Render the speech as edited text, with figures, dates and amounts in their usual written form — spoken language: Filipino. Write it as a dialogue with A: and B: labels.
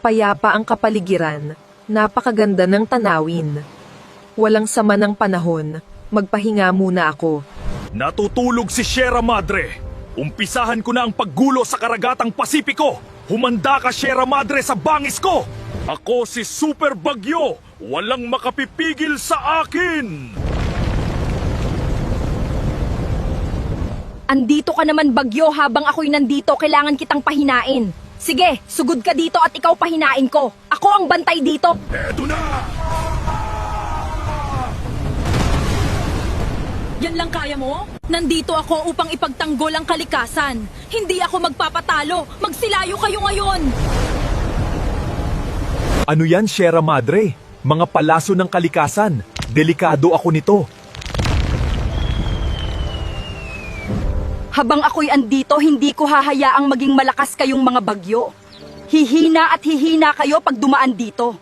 A: Mapayapa ang kapaligiran, napakaganda ng tanawin. Walang sama ng panahon, magpahinga muna ako.
B: Natutulog si Sierra Madre. Umpisahan ko na ang paggulo sa karagatang Pasipiko. Humanda ka, Sierra Madre, sa bangis ko! Ako si Super Bagyo! Walang makapipigil sa akin!
C: Andito ka naman, Bagyo, habang ako'y nandito, kailangan kitang pahinain. Sige, sugod ka dito at ikaw pahinain ko. Ako ang bantay dito.
B: Eto na!
C: Yan lang kaya mo? Nandito ako upang ipagtanggol ang kalikasan. Hindi ako magpapatalo. Magsilayo kayo ngayon.
B: Ano yan, Sierra Madre? Mga palaso ng kalikasan. Delikado ako nito.
C: Habang ako'y andito, hindi ko hahayaang maging malakas kayong mga bagyo. Hihina at hihina kayo pag dumaan dito.